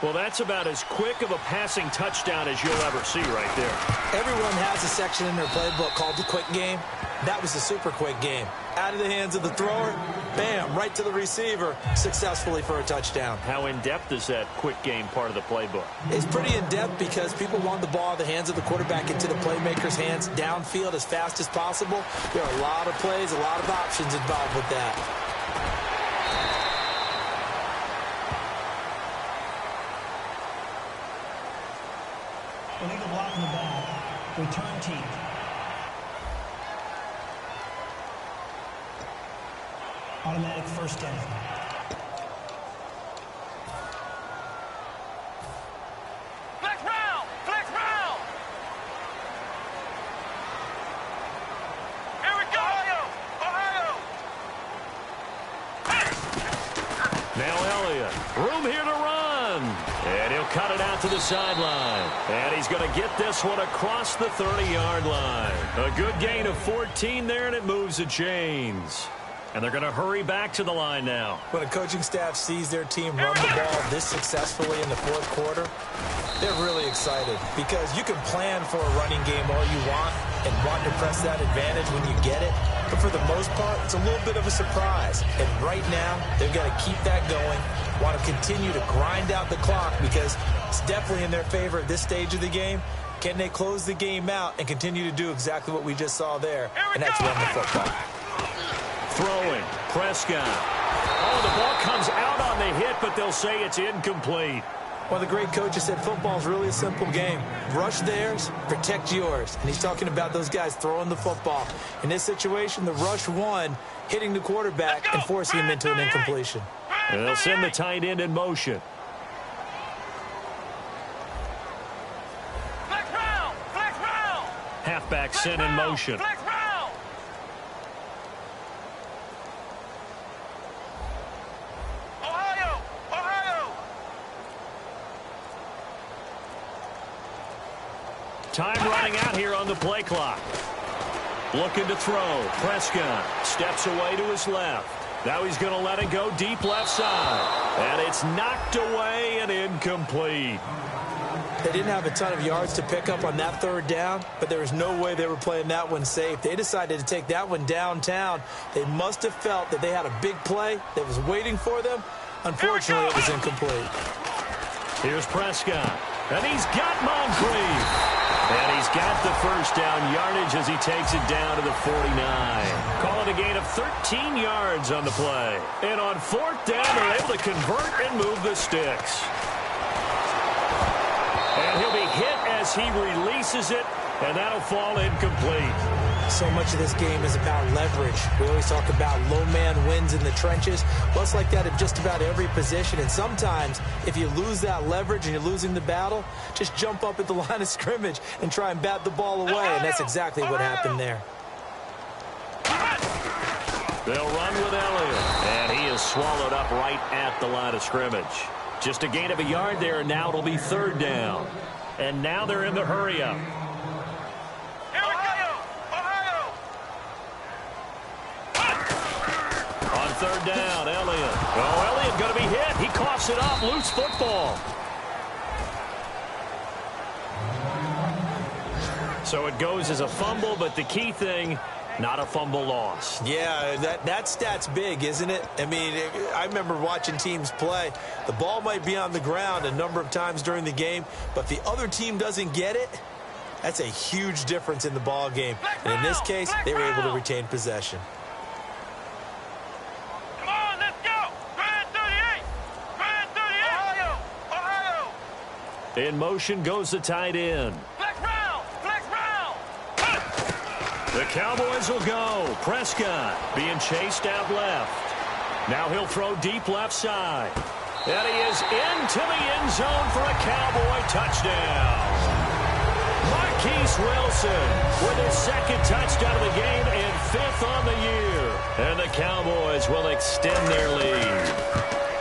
Well, that's about as quick of a passing touchdown as you'll ever see right there. Everyone has a section in their playbook called the quick game. That was the super quick game. Out of the hands of the thrower, bam, right to the receiver, successfully for a touchdown. How in-depth is that quick game part of the playbook? It's pretty in-depth because people want the ball out of the hands of the quarterback into the playmaker's hands downfield as fast as possible. There are a lot of plays, a lot of options involved with that. Illegal block in the back. Return team. Automatic first down. Flex round! Flex round! Here we go! Ohio! Now Elliott, room here to run. And he'll cut it out to the sideline. And he's going to get this one across the 30-yard line. A good gain of 14 there, and it moves the chains. And they're going to hurry back to the line now. When a coaching staff sees their team run the ball this successfully in the 4th quarter, they're really excited because you can plan for a running game all you want and want to press that advantage when you get it. But for the most part, it's a little bit of a surprise. And right now, they've got to keep that going, want to continue to grind out the clock because it's definitely in their favor at this stage of the game. Can they close the game out and continue to do exactly what we just saw there? And that's run the football. Throwing, Prescott. Oh, the ball comes out on the hit, but they'll say it's incomplete. One of the great coaches said football is really a simple game. Rush theirs, protect yours. And he's talking about those guys throwing the football. In this situation, the rush won, hitting the quarterback and forcing him into an incompletion. And they'll send the tight end in motion. Flex Halfback sent in motion. Flex round. Ohio. Time running out here on the play clock. Looking to throw. Prescott steps away to his left. Now he's going to let it go deep left side. And it's knocked away and incomplete. They didn't have a ton of yards to pick up on that third down, but there was no way they were playing that one safe. They decided to take that one downtown. They must have felt that they had a big play that was waiting for them. Unfortunately, it was incomplete. Here's Prescott. And he's got Moncrief. And he's got the first down yardage as he takes it down to the 49. Call it a gain of 13 yards on the play. And on fourth down, they're able to convert and move the sticks. And he'll be hit as he releases it, and that'll fall incomplete. So much of this game is about leverage. We always talk about low man wins in the trenches. Well, it's like that in just about every position. And sometimes, if you lose that leverage and you're losing the battle, just jump up at the line of scrimmage and try and bat the ball away. And that's exactly what happened there. They'll run with Elliott. And he is swallowed up right at the line of scrimmage. Just a gain of a yard there, and now it'll be third down. And now they're in the hurry-up. On third down, Elliott. Oh, Elliott going to be hit. He coughs it up. Loose football. So it goes as a fumble, but the key thing, not a fumble loss. Yeah, that stat's big, isn't it? I mean, I remember watching teams play. The ball might be on the ground a number of times during the game, but if the other team doesn't get it, that's a huge difference in the ball game. And in this case, they were able to retain possession. Come on, let's go. Grand 38. Grand 38. Ohio. In motion goes the tight end. Flex round. Flex round. The Cowboys will go. Prescott being chased out left. Now he'll throw deep left side. And he is into the end zone for a Cowboy touchdown. Marquise Wilson with his second touchdown of the game and fifth on the year. And the Cowboys will extend their lead.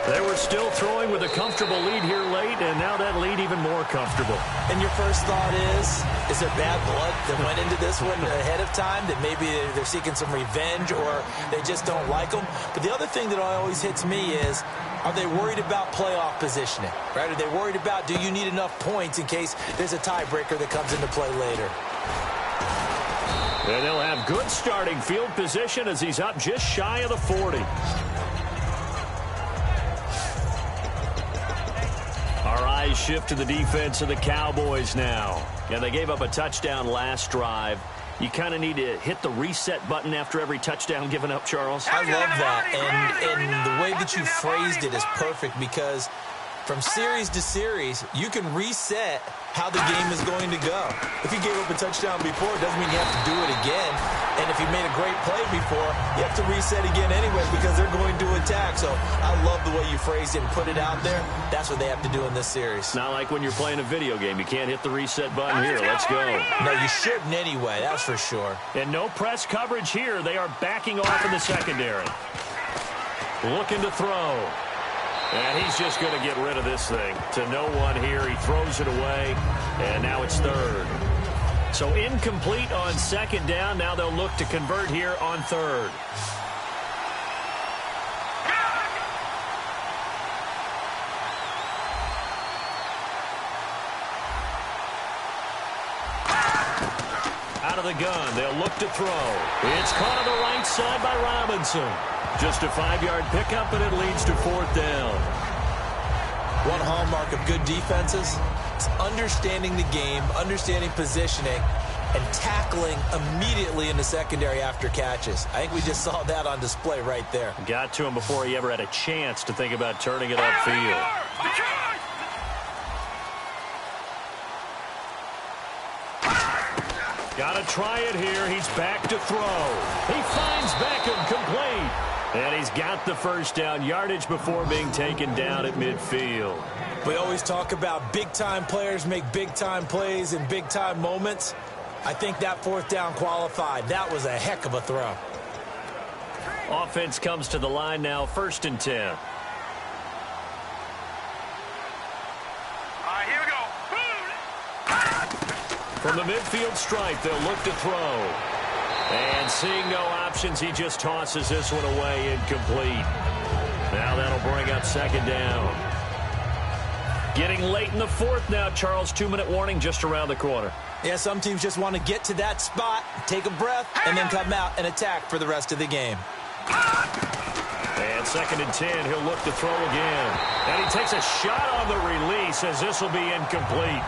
They were still throwing with a comfortable lead here late, and now that lead even more comfortable. And your first thought is there bad blood that went into this one ahead of time, that maybe they're seeking some revenge or they just don't like them? But the other thing that always hits me is, are they worried about playoff positioning? Right? Are they worried about, do you need enough points in case there's a tiebreaker that comes into play later? And they'll have good starting field position as he's up just shy of the 40. Our eyes shift to the defense of the Cowboys now. And they gave up a touchdown last drive. You kind of need to hit the reset button after every touchdown given up, Charles. I love that. And the way that you phrased it is perfect, because from series to series, you can reset how the game is going to go. If you gave up a touchdown before, it doesn't mean you have to do it again. And if you made a great play before, you have to reset again anyway because they're going to attack. So I love the way you phrased it and put it out there. That's what they have to do in this series. Not like when you're playing a video game. You can't hit the reset button here. Let's go. No, you shouldn't anyway. That's for sure. And no press coverage here. They are backing off in the secondary. Looking to throw. And he's just going to get rid of this thing to no one here. He throws it away, and now it's third. So incomplete on second down. Now they'll look to convert here on third. Out of the gun, they'll look to throw. It's caught on the right side by Robinson. Just a 5-yard pickup, and it leads to fourth down. One hallmark of good defenses is understanding the game, understanding positioning, and tackling immediately in the secondary after catches. I think we just saw that on display right there. Got to him before he ever had a chance to think about turning it upfield. Got to try it here. He's back to throw. He finds Beckham complete. And he's got the first down yardage before being taken down at midfield. We always talk about big-time players make big-time plays in big-time moments. I think that fourth down qualified. That was a heck of a throw. Offense comes to the line now, 1st and 10. All right, here we go. From the midfield stripe, they'll look to throw. And seeing no options, he just tosses this one away, incomplete. Now that'll bring up 2nd down. Getting late in the 4th now, Charles. 2-minute warning just around the corner. Yeah, some teams just want to get to that spot, take a breath, and then come out and attack for the rest of the game. And 2nd and 10, he'll look to throw again. And he takes a shot on the release as this will be incomplete.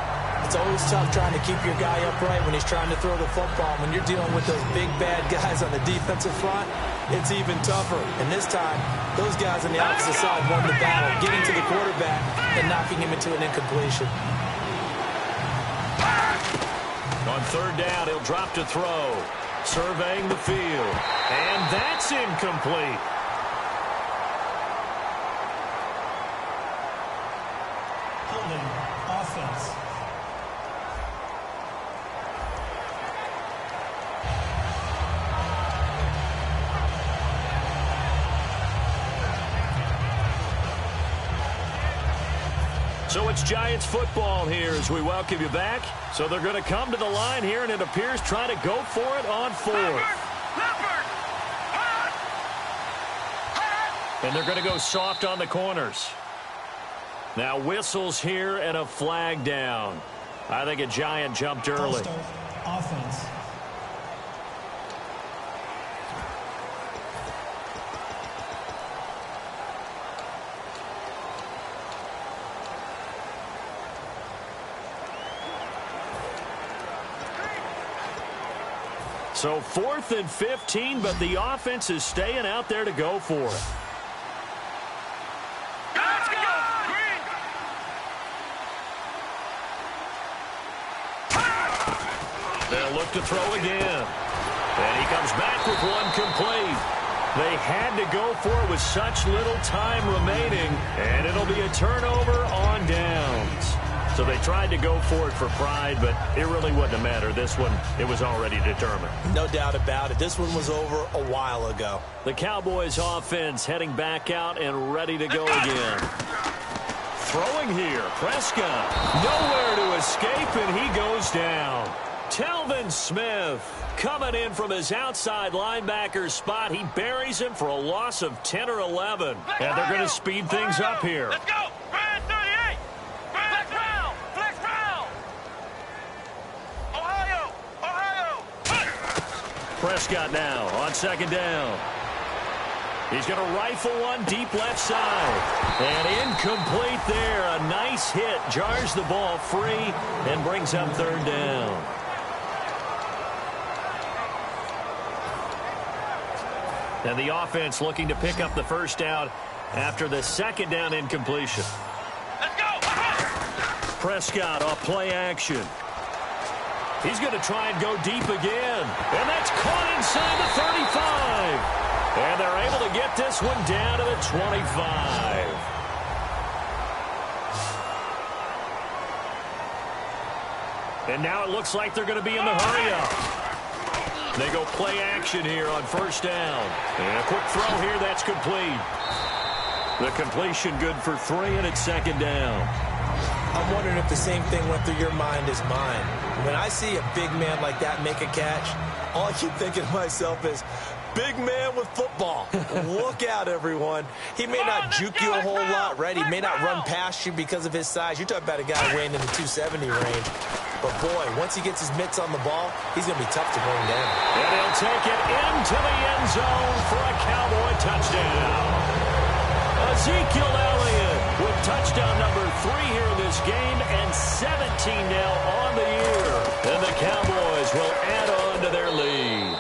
It's always tough trying to keep your guy upright when he's trying to throw the football. When you're dealing with those big, bad guys on the defensive front, it's even tougher. And this time, those guys on the opposite side won the battle, getting to the quarterback and knocking him into an incompletion. On 3rd down, he'll drop to throw. Surveying the field. And that's incomplete. Holding offense. So it's Giants football here as we welcome you back. So they're going to come to the line here, and it appears trying to go for it on 4th. And they're going to go soft on the corners. Now whistles here and a flag down. I think a Giant jumped early. Offense. So 4th and 15, but the offense is staying out there to go for it. Let's go! Green! They'll look to throw again. And he comes back with one complete. They had to go for it with such little time remaining, and it'll be a turnover on downs. So they tried to go for it for pride, but it really wouldn't have mattered. This one, it was already determined. No doubt about it. This one was over a while ago. The Cowboys offense heading back out and ready to go again. Throwing here, Prescott. Nowhere to escape, and he goes down. Telvin Smith coming in from his outside linebacker spot. He buries him for a loss of 10 or 11. And they're going to speed things up here. Let's go! Grand 38! Flex round! Flex round! Ohio! Ohio! Prescott now on 2nd down. He's going to rifle one deep left side. And incomplete there. A nice hit. Jars the ball free and brings up 3rd down. And the offense looking to pick up the 1st down after the 2nd down incompletion. Let's go! Prescott off play action. He's going to try and go deep again. And that's caught inside the 35. And they're able to get this one down to the 25. And now it looks like they're going to be in the hurry-up. They go play action here on 1st down. And a quick throw here, that's complete. The completion good for 3, and it's 2nd down. I'm wondering if the same thing went through your mind as mine. When I see a big man like that make a catch, all I keep thinking to myself is, big man with football. Look out, everyone. He may not juke you a whole lot, right? He may not run past you because of his size. You're talking about a guy weighing in the 270 range. But, boy, once he gets his mitts on the ball, he's going to be tough to bring down. And he'll take it into the end zone for a Cowboy touchdown. Ezekiel Elliott with touchdown number 3 here in this game and 17 now on the year. And the Cowboys will add on to their lead.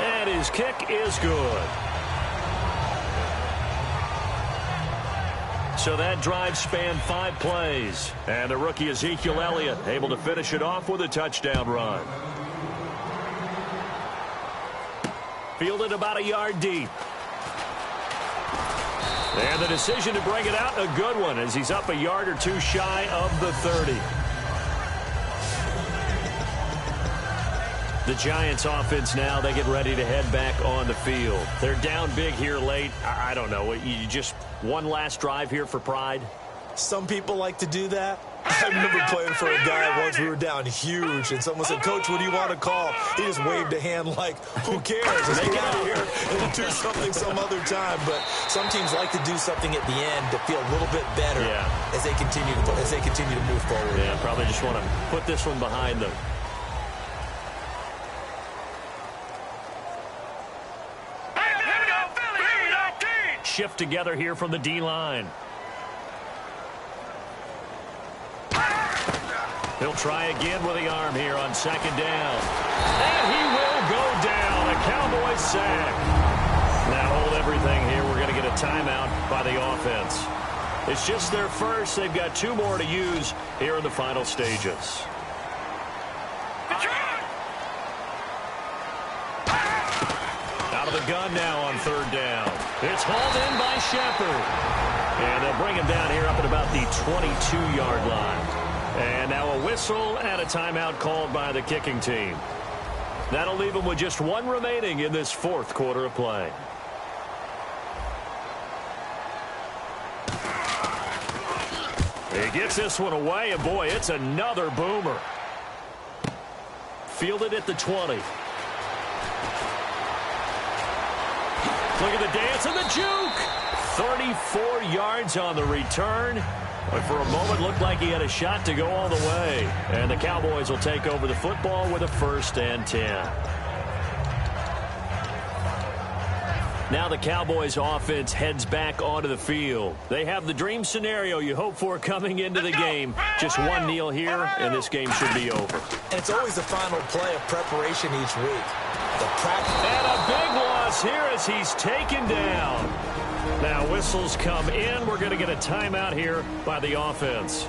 And his kick is good. So that drive spanned 5 plays. And the rookie Ezekiel Elliott able to finish it off with a touchdown run. Fielded about a yard deep. And the decision to bring it out, a good one, as he's up a yard or 2 shy of the 30. The Giants offense now, they get ready to head back on the field. They're down big here late. I don't know. You just one last drive here for pride? Some people like to do that. I remember playing for a guy once. We were down huge, and someone said, "Coach, what do you want to call?" He just waved a hand like, who cares? Let's get out of here and do something some other time. But some teams like to do something at the end to feel a little bit better as they continue to move forward. Yeah, probably just want to put this one behind them. Shift together here from the D-line. He'll try again with the arm here on second down. And he will go down. A Cowboys sack. Now hold everything here. We're going to get a timeout by the offense. It's just their first. They've got 2 more to use here in the final stages. Out of the gun now on third down. It's hauled in by Shepard. And they'll bring him down here up at about the 22-yard line. And now a whistle and a timeout called by the kicking team. That'll leave them with just 1 remaining in this 4th quarter of play. He gets this one away, and boy, it's another boomer. Fielded at the 20. Look at the dance and the juke. 34 yards on the return. But for a moment, looked like he had a shot to go all the way. And the Cowboys will take over the football with a 1st and 10. Now the Cowboys offense heads back onto the field. They have the dream scenario you hope for coming into the game. Just 1 kneel here, and this game should be over. And it's always the final play of preparation each week. And a big loss here as he's taken down. Now whistles come in. We're going to get a timeout here by the offense.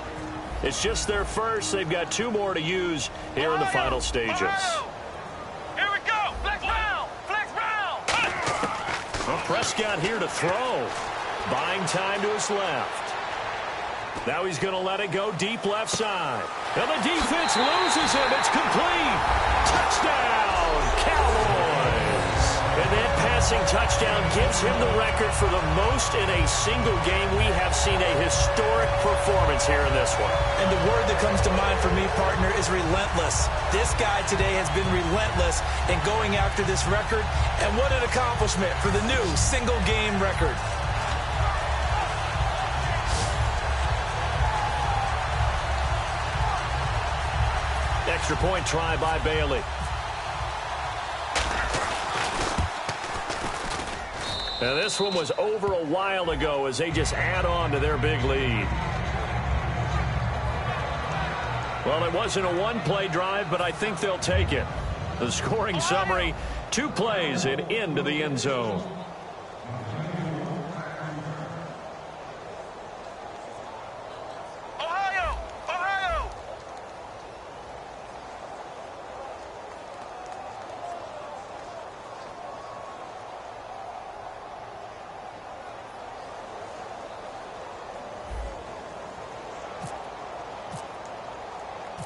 It's just their first. They've got 2 more to use here in the final stages. Here we go. Flex round. Flex round. Well, Prescott here to throw. Buying time to his left. Now he's going to let it go deep left side. And the defense loses him. It's complete. Touchdown, Cowboys. And that passing touchdown gives him the record for the most in a single game. We have seen a historic performance here in this one. And the word that comes to mind for me, partner, is relentless. This guy today has been relentless in going after this record. And what an accomplishment for the new single-game record. Extra point try by Bailey. Now this one was over a while ago as they just add on to their big lead. Well, it wasn't a one-play drive, but I think they'll take it. The scoring summary, 2 plays and into the end zone.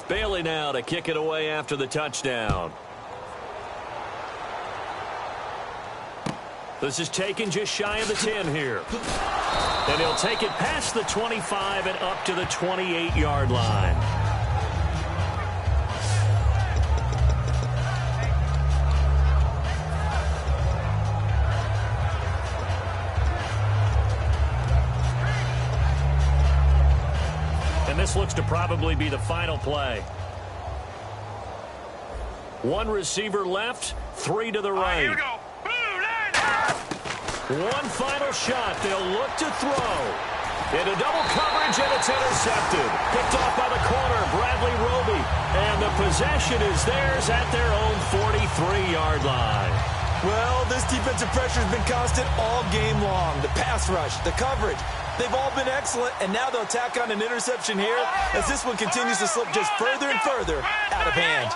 Bailey now to kick it away after the touchdown. This is taken just shy of the 10 here. And he'll take it past the 25 and up to the 28-yard line. And this looks to probably be the final play. 1 receiver left, 3 to the right. Here we go. One final shot. They'll look to throw. Into double coverage, and it's intercepted. Picked off by the corner, Bradley Roby. And the possession is theirs at their own 43-yard line. Well, this defensive pressure has been constant all game long. The pass rush, the coverage, they've all been excellent, and now they'll tack on an interception here as this one continues to slip just further and further out of hand.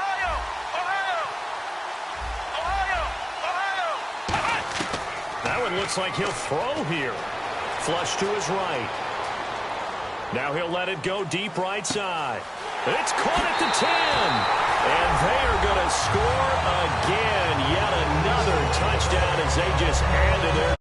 That one looks like he'll throw here. Flush to his right. Now he'll let it go deep right side. It's caught at the 10. And they are going to score again. Yet another touchdown as they just add to their